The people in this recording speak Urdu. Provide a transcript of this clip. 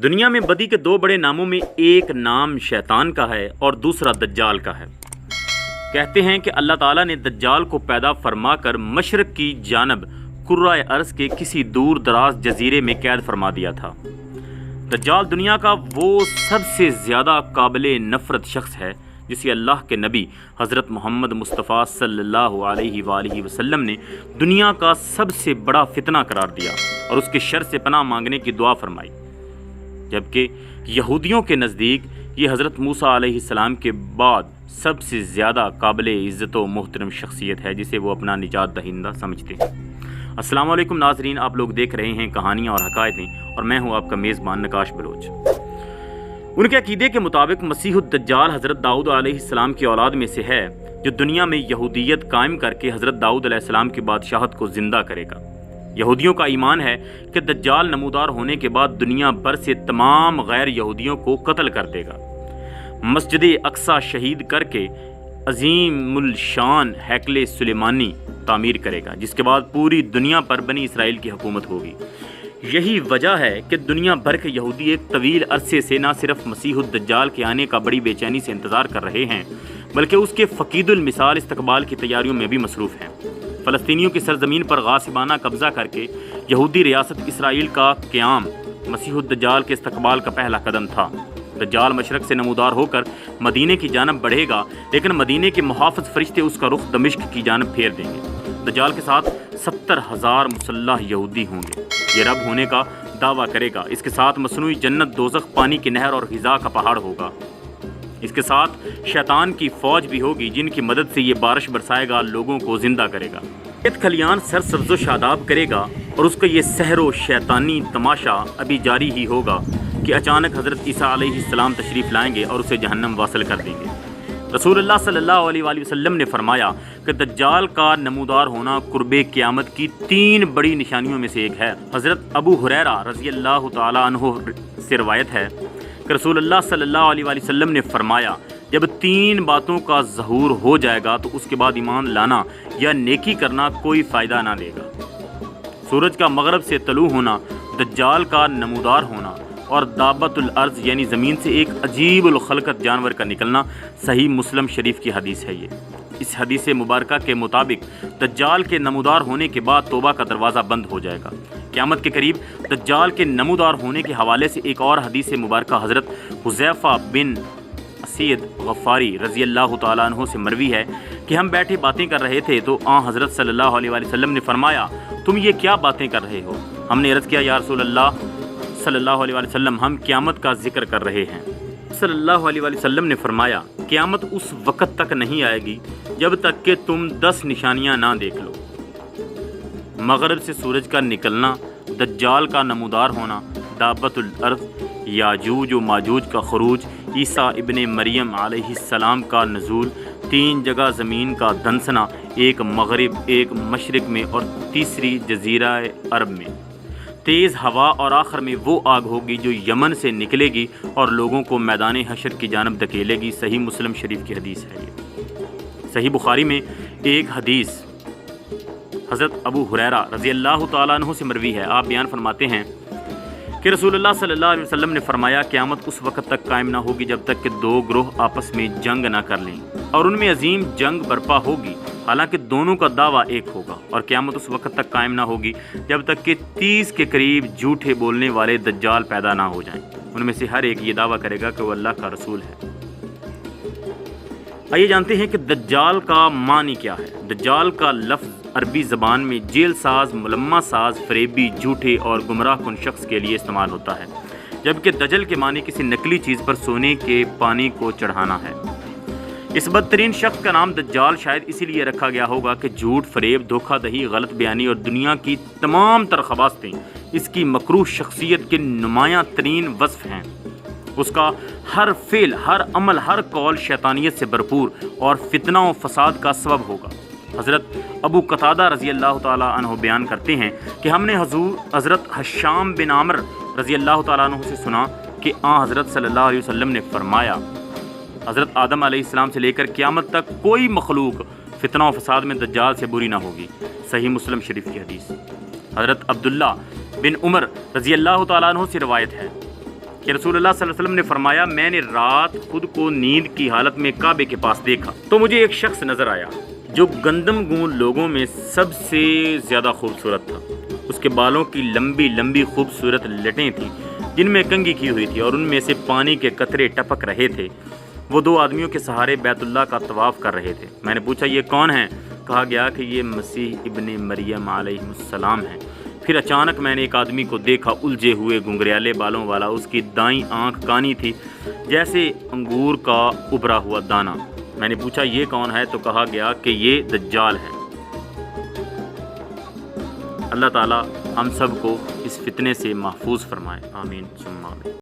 دنیا میں بدی کے دو بڑے ناموں میں ایک نام شیطان کا ہے اور دوسرا دجال کا ہے۔ کہتے ہیں کہ اللہ تعالیٰ نے دجال کو پیدا فرما کر مشرق کی جانب کرۂ ارض کے کسی دور دراز جزیرے میں قید فرما دیا تھا۔ دجال دنیا کا وہ سب سے زیادہ قابل نفرت شخص ہے جسے اللہ کے نبی حضرت محمد مصطفیٰ صلی اللہ علیہ وآلہ وسلم نے دنیا کا سب سے بڑا فتنہ قرار دیا اور اس کے شر سے پناہ مانگنے کی دعا فرمائی، جبکہ یہودیوں کے نزدیک یہ حضرت موسیٰ علیہ السلام کے بعد سب سے زیادہ قابل عزت و محترم شخصیت ہے جسے وہ اپنا نجات دہندہ سمجھتے ہیں۔ السلام علیکم ناظرین، آپ لوگ دیکھ رہے ہیں کہانیاں اور حکایتیں، اور میں ہوں آپ کا میزبان نقاش بلوچ۔ ان کے عقیدے کے مطابق مسیح الدجال حضرت داؤد علیہ السلام کی اولاد میں سے ہے جو دنیا میں یہودیت قائم کر کے حضرت داؤد علیہ السلام کی بادشاہت کو زندہ کرے گا۔ یہودیوں کا ایمان ہے کہ دجال نمودار ہونے کے بعد دنیا بھر سے تمام غیر یہودیوں کو قتل کر دے گا، مسجد اقصی شہید کر کے عظیم الشان ہیکل سلیمانی تعمیر کرے گا، جس کے بعد پوری دنیا پر بنی اسرائیل کی حکومت ہوگی۔ یہی وجہ ہے کہ دنیا بھر کے یہودی ایک طویل عرصے سے نہ صرف مسیح الدجال کے آنے کا بڑی بے چینی سے انتظار کر رہے ہیں، بلکہ اس کے فقید المثال استقبال کی تیاریوں میں بھی مصروف ہیں۔ فلسطینیوں کی سرزمین پر غاصبانہ قبضہ کر کے یہودی ریاست اسرائیل کا قیام مسیح الدجال کے استقبال کا پہلا قدم تھا۔ دجال مشرق سے نمودار ہو کر مدینے کی جانب بڑھے گا، لیکن مدینے کے محافظ فرشتے اس کا رخ دمشق کی جانب پھیر دیں گے۔ دجال کے ساتھ 70,000 مسلح یہودی ہوں گے۔ یہ رب ہونے کا دعویٰ کرے گا۔ اس کے ساتھ مصنوعی جنت، دوزخ، پانی کی نہر اور غذا کا پہاڑ ہوگا۔ اس کے ساتھ شیطان کی فوج بھی ہوگی جن کی مدد سے یہ بارش برسائے گا، لوگوں کو زندہ کرے گا۔ ایک کھلیان سرسبز و شاداب کرے گا، اور اس کا یہ سحر و شیطانی تماشا ابھی جاری ہی ہوگا کہ اچانک حضرت عیسیٰ علیہ السلام تشریف لائیں گے اور اسے جہنم واصل کر دیں گے۔ رسول اللہ صلی اللہ علیہ وآلہ وسلم نے فرمایا کہ دجال کا نمودار ہونا قرب قیامت کی 3 بڑی نشانیوں میں سے ایک ہے۔ حضرت ابو ہریرہ رضی اللہ تعالیٰ عنہ سے روایت ہے کہ رسول اللہ صلی اللہ علیہ وآلہ وسلم نے فرمایا، جب 3 باتوں کا ظہور ہو جائے گا تو اس کے بعد ایمان لانا یا نیکی کرنا کوئی فائدہ نہ دے گا۔ سورج کا مغرب سے طلوع ہونا، دجال کا نمودار ہونا، اور دابت الارض یعنی زمین سے ایک عجیب الخلقت جانور کا نکلنا۔ صحیح مسلم شریف کی حدیث ہے یہ۔ اس حدیث مبارکہ کے مطابق دجال کے نمودار ہونے کے بعد توبہ کا دروازہ بند ہو جائے گا۔ قیامت کے قریب دجال کے نمودار ہونے کے حوالے سے ایک اور حدیث مبارکہ حضرت حذیفہ بن اسید غفاری رضی اللہ تعالیٰ عنہ سے مروی ہے کہ ہم بیٹھے باتیں کر رہے تھے تو حضرت صلی اللہ علیہ وآلہ وسلم نے فرمایا، تم یہ کیا باتیں کر رہے ہو؟ ہم نے عرض کیا، یا رسول اللہ صلی اللہ علیہ وآلہ وسلم، ہم قیامت کا ذکر کر رہے ہیں۔ صلی اللہ علیہ وآلہ وسلم نے فرمایا، قیامت اس وقت تک نہیں آئے گی جب تک کہ تم 10 نشانیاں نہ دیکھ لو: مغرب سے سورج کا نکلنا، دجال کا نمودار ہونا، دابت الارض، یاجوج و ماجوج کا خروج، عیسیٰ ابن مریم علیہ السلام کا نزول، 3 جگہ زمین کا دھنسنا، ایک مغرب، ایک مشرق میں اور تیسری جزیرہ عرب میں، تیز ہوا، اور آخر میں وہ آگ ہوگی جو یمن سے نکلے گی اور لوگوں کو میدان حشر کی جانب دھکیلے گی۔ صحیح مسلم شریف کی حدیث ہے یہ۔ صحیح بخاری میں ایک حدیث حضرت ابو ہریرہ رضی اللہ تعالیٰ عنہ سے مروی ہے۔ آپ بیان فرماتے ہیں کہ رسول اللہ صلی اللہ علیہ وسلم نے فرمایا، قیامت اس وقت تک قائم نہ ہوگی جب تک کہ 2 گروہ آپس میں جنگ نہ کر لیں، اور ان میں عظیم جنگ برپا ہوگی، حالانکہ دونوں کا دعویٰ ایک ہوگا۔ اور قیامت اس وقت تک قائم نہ ہوگی جب تک کہ 30 کے قریب جھوٹے بولنے والے دجال پیدا نہ ہو جائیں۔ ان میں سے ہر ایک یہ دعویٰ کرے گا کہ وہ اللہ کا رسول ہے۔ آئیے جانتے ہیں کہ دجال کا معنی کیا ہے۔ دجال کا لفظ عربی زبان میں جیل ساز، ملمہ ساز، فریبی، جھوٹے اور گمراہ کن شخص کے لیے استعمال ہوتا ہے، جبکہ دجل کے معنی کسی نقلی چیز پر سونے کے پانی کو چڑھانا ہے۔ اس بدترین شخص کا نام دجال شاید اسی لیے رکھا گیا ہوگا کہ جھوٹ، فریب، دھوکہ دہی، غلط بیانی اور دنیا کی تمام تر خباثتیں اس کی مکروہ شخصیت کے نمایاں ترین وصف ہیں۔ اس کا ہر فعل، ہر عمل، ہر قول شیطانیت سے بھرپور اور فتنہ و فساد کا سبب ہوگا۔ حضرت ابو قتادہ رضی اللہ تعالیٰ عنہ بیان کرتے ہیں کہ ہم نے حضرت حشام بن عامر رضی اللہ تعالیٰ عنہ سے سنا کہ حضرت صلی اللہ علیہ وسلم نے فرمایا، حضرت آدم علیہ السلام سے لے کر قیامت تک کوئی مخلوق فتنہ و فساد میں دجال سے بری نہ ہوگی۔ صحیح مسلم شریف کی حدیث۔ حضرت عبداللہ بن عمر رضی اللہ تعالیٰ عنہ سے روایت ہے کہ رسول اللہ صلی اللہ علیہ وسلم نے فرمایا میں نے رات خود کو نیند کی حالت میں کعبے کے پاس دیکھا تو مجھے ایک شخص نظر آیا جو گندم گون لوگوں میں سب سے زیادہ خوبصورت تھا۔ اس کے بالوں کی لمبی لمبی خوبصورت لٹیں تھیں جن میں کنگھی کی ہوئی تھی اور ان میں سے پانی کے قطرے ٹپک رہے تھے۔ وہ 2 آدمیوں کے سہارے بیت اللہ کا طواف کر رہے تھے۔ میں نے پوچھا یہ کون ہیں؟ کہا گیا کہ یہ مسیح ابن مریم علیہ السلام ہیں۔ پھر اچانک میں نے ایک آدمی کو دیکھا الجھے ہوئے گھنگریالے بالوں والا، اس کی دائیں آنکھ کانی تھی جیسے انگور کا ابھرا ہوا دانہ۔ میں نے پوچھا یہ کون ہے؟ تو کہا گیا کہ یہ دجال ہے۔ اللہ تعالی ہم سب کو اس فتنے سے محفوظ فرمائے، آمین ثم آمین۔